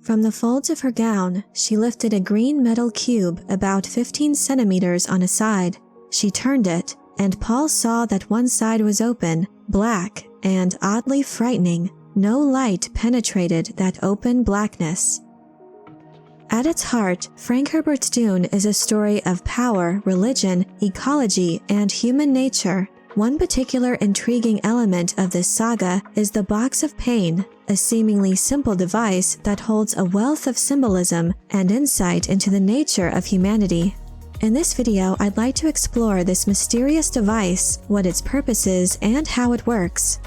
From the folds of her gown, she lifted a green metal cube about 15 centimeters on a side. She turned it, and Paul saw that one side was open, black, and oddly frightening. No light penetrated that open blackness. At its heart, Frank Herbert's Dune is a story of power, religion, ecology, and human nature. One particular intriguing element of this saga is the Box of Pain, a seemingly simple device that holds a wealth of symbolism and insight into the nature of humanity. In this video, I'd like to explore this mysterious device, what its purpose is, and how it works.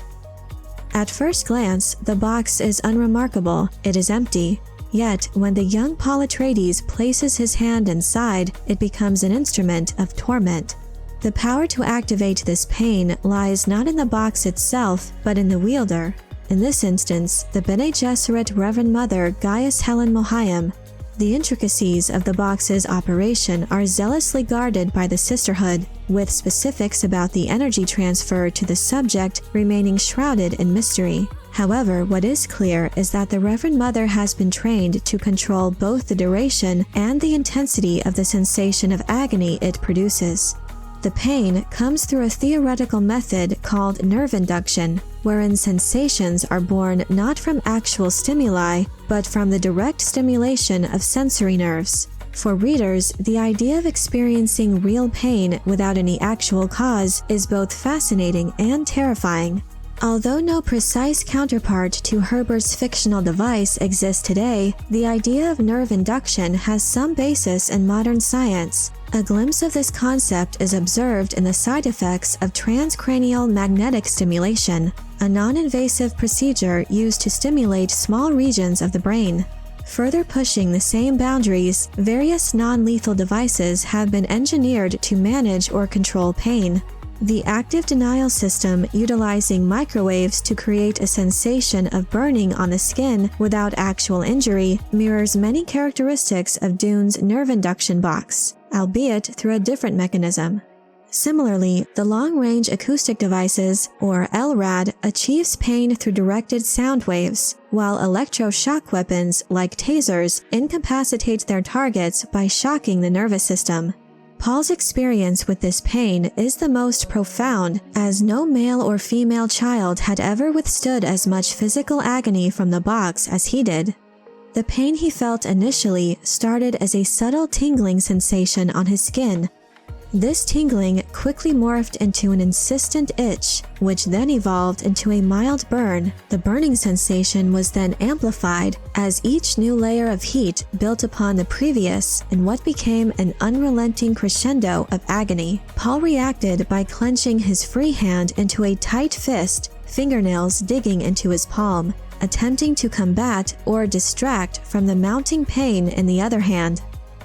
At first glance, the box is unremarkable. It is empty. Yet, when the young Paul Atreides places his hand inside, it becomes an instrument of torment. The power to activate this pain lies not in the box itself, but in the wielder. In this instance, the Bene Gesserit Reverend Mother Gaius Helen Mohayim. The intricacies of the box's operation are zealously guarded by the Sisterhood, with specifics about the energy transfer to the subject remaining shrouded in mystery. However, what is clear is that the Reverend Mother has been trained to control both the duration and the intensity of the sensation of agony it produces. The pain comes through a theoretical method called nerve induction, wherein sensations are born not from actual stimuli, but from the direct stimulation of sensory nerves. For readers, the idea of experiencing real pain without any actual cause is both fascinating and terrifying. Although no precise counterpart to Herbert's fictional device exists today, the idea of nerve induction has some basis in modern science. A glimpse of this concept is observed in the side effects of transcranial magnetic stimulation, a non-invasive procedure used to stimulate small regions of the brain. Further pushing the same boundaries, various non-lethal devices have been engineered to manage or control pain. The active denial system, utilizing microwaves to create a sensation of burning on the skin without actual injury, mirrors many characteristics of Dune's nerve induction box, albeit through a different mechanism. Similarly, the long-range acoustic devices, or LRAD, achieves pain through directed sound waves, while electroshock weapons, like tasers, incapacitate their targets by shocking the nervous system. Paul's experience with this pain is the most profound, as no male or female child had ever withstood as much physical agony from the box as he did. The pain he felt initially started as a subtle tingling sensation on his skin. This tingling quickly morphed into an insistent itch, which then evolved into a mild burn. The burning sensation was then amplified as each new layer of heat built upon the previous in what became an unrelenting crescendo of agony. Paul reacted by clenching his free hand into a tight fist, fingernails digging into his palm, attempting to combat or distract from the mounting pain in the other hand.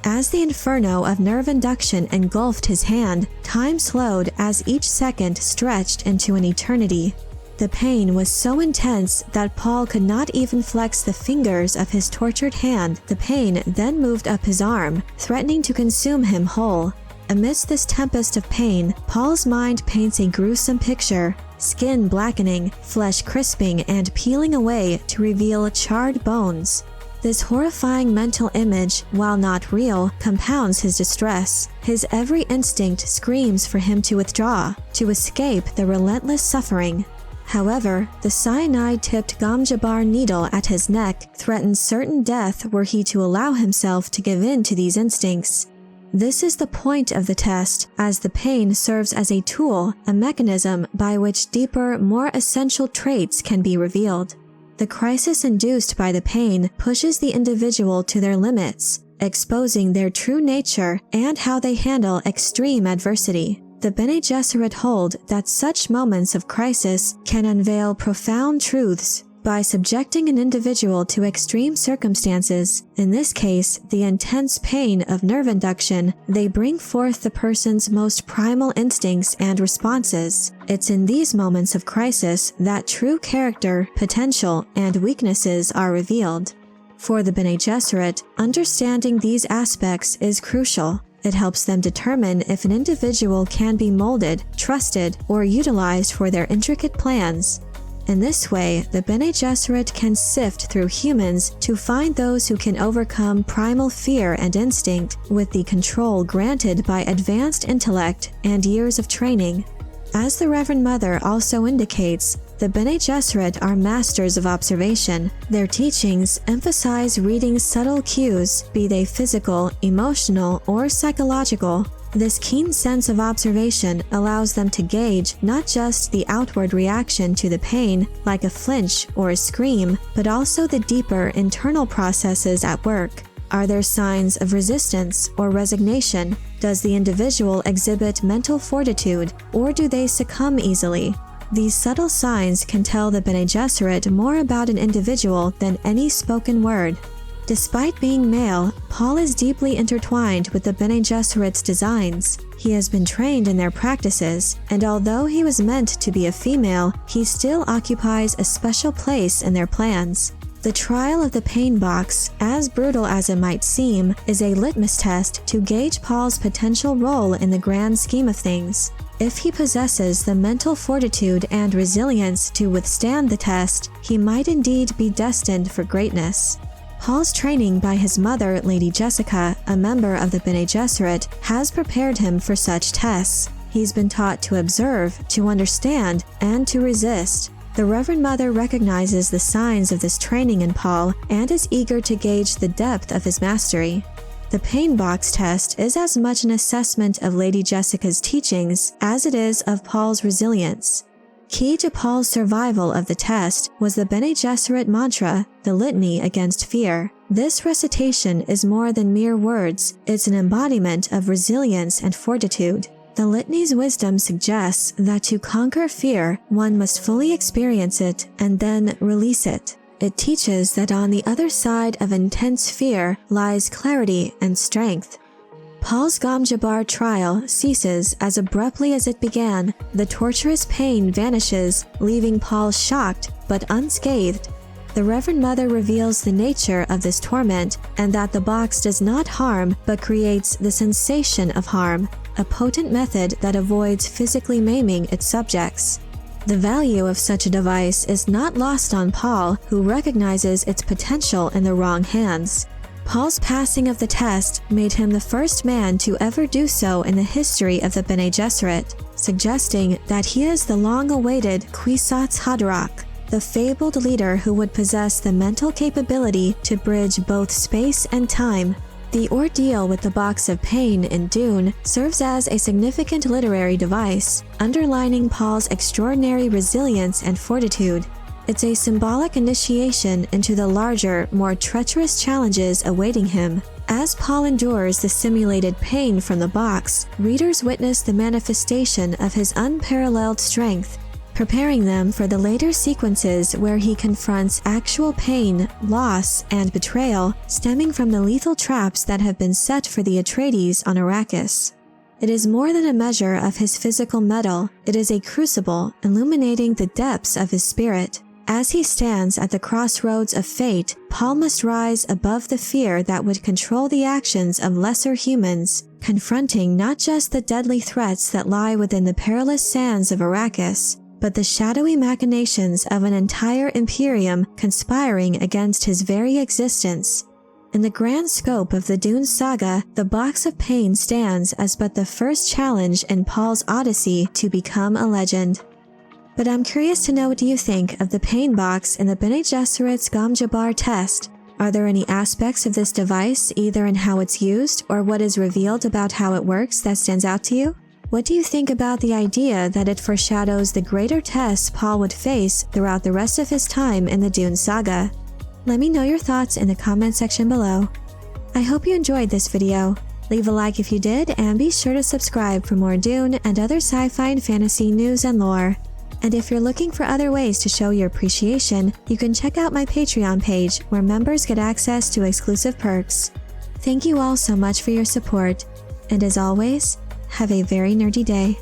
As the inferno of nerve induction engulfed his hand, time slowed as each second stretched into an eternity. The pain was so intense that Paul could not even flex the fingers of his tortured hand. The pain then moved up his arm, threatening to consume him whole. Amidst this tempest of pain, Paul's mind paints a gruesome picture: skin blackening, flesh crisping and peeling away to reveal charred bones. This horrifying mental image, while not real, compounds his distress. His every instinct screams for him to withdraw, to escape the relentless suffering. However, the cyanide-tipped Gom Jabbar needle at his neck threatens certain death were he to allow himself to give in to these instincts. This is the point of the test, as the pain serves as a tool, a mechanism by which deeper, more essential traits can be revealed. The crisis induced by the pain pushes the individual to their limits, exposing their true nature and how they handle extreme adversity. The Bene Gesserit hold that such moments of crisis can unveil profound truths by subjecting an individual to extreme circumstances. In this case, the intense pain of nerve induction, they bring forth the person's most primal instincts and responses. It's in these moments of crisis that true character, potential, and weaknesses are revealed. For the Bene Gesserit, understanding these aspects is crucial. It helps them determine if an individual can be molded, trusted, or utilized for their intricate plans. In this way, the Bene Gesserit can sift through humans to find those who can overcome primal fear and instinct with the control granted by advanced intellect and years of training. As the Reverend Mother also indicates, the Bene Gesserit are masters of observation. Their teachings emphasize reading subtle cues, be they physical, emotional, or psychological. This keen sense of observation allows them to gauge not just the outward reaction to the pain, like a flinch or a scream, but also the deeper internal processes at work. Are there signs of resistance or resignation? Does the individual exhibit mental fortitude, or do they succumb easily? These subtle signs can tell the Bene Gesserit more about an individual than any spoken word. Despite being male, Paul is deeply intertwined with the Bene Gesserit's designs. He has been trained in their practices, and although he was meant to be a female, he still occupies a special place in their plans. The trial of the pain box, as brutal as it might seem, is a litmus test to gauge Paul's potential role in the grand scheme of things. If he possesses the mental fortitude and resilience to withstand the test, he might indeed be destined for greatness. Paul's training by his mother, Lady Jessica, a member of the Bene Gesserit, has prepared him for such tests. He's been taught to observe, to understand, and to resist. The Reverend Mother recognizes the signs of this training in Paul and is eager to gauge the depth of his mastery. The pain box test is as much an assessment of Lady Jessica's teachings as it is of Paul's resilience. Key to Paul's survival of the test was the Bene Gesserit mantra, the litany against fear. This recitation is more than mere words, it's an embodiment of resilience and fortitude. The litany's wisdom suggests that to conquer fear, one must fully experience it and then release it. It teaches that on the other side of intense fear lies clarity and strength. Paul's Gom Jabbar trial ceases as abruptly as it began. The torturous pain vanishes, leaving Paul shocked but unscathed. The Reverend Mother reveals the nature of this torment and that the box does not harm but creates the sensation of harm, a potent method that avoids physically maiming its subjects. The value of such a device is not lost on Paul, who recognizes its potential in the wrong hands. Paul's passing of the test made him the first man to ever do so in the history of the Bene Gesserit, suggesting that he is the long-awaited Kwisatz Haderach, the fabled leader who would possess the mental capability to bridge both space and time. The ordeal with the box of pain in Dune serves as a significant literary device, underlining Paul's extraordinary resilience and fortitude. It's a symbolic initiation into the larger, more treacherous challenges awaiting him. As Paul endures the simulated pain from the box, readers witness the manifestation of his unparalleled strength, preparing them for the later sequences where he confronts actual pain, loss, and betrayal stemming from the lethal traps that have been set for the Atreides on Arrakis. It is more than a measure of his physical mettle, it is a crucible illuminating the depths of his spirit. As he stands at the crossroads of fate, Paul must rise above the fear that would control the actions of lesser humans, confronting not just the deadly threats that lie within the perilous sands of Arrakis, but the shadowy machinations of an entire imperium conspiring against his very existence. In the grand scope of the Dune saga, the Box of Pain stands as but the first challenge in Paul's odyssey to become a legend. But I'm curious to know what you think of the pain box in the Bene Gesserit's Gom Jabbar test. Are there any aspects of this device, either in how it's used or what is revealed about how it works, that stands out to you? What do you think about the idea that it foreshadows the greater tests Paul would face throughout the rest of his time in the Dune saga? Let me know your thoughts in the comment section below. I hope you enjoyed this video. Leave a like if you did, and be sure to subscribe for more Dune and other sci-fi and fantasy news and lore. And if you're looking for other ways to show your appreciation, you can check out my Patreon page, where members get access to exclusive perks. Thank you all so much for your support, and as always, have a very nerdy day.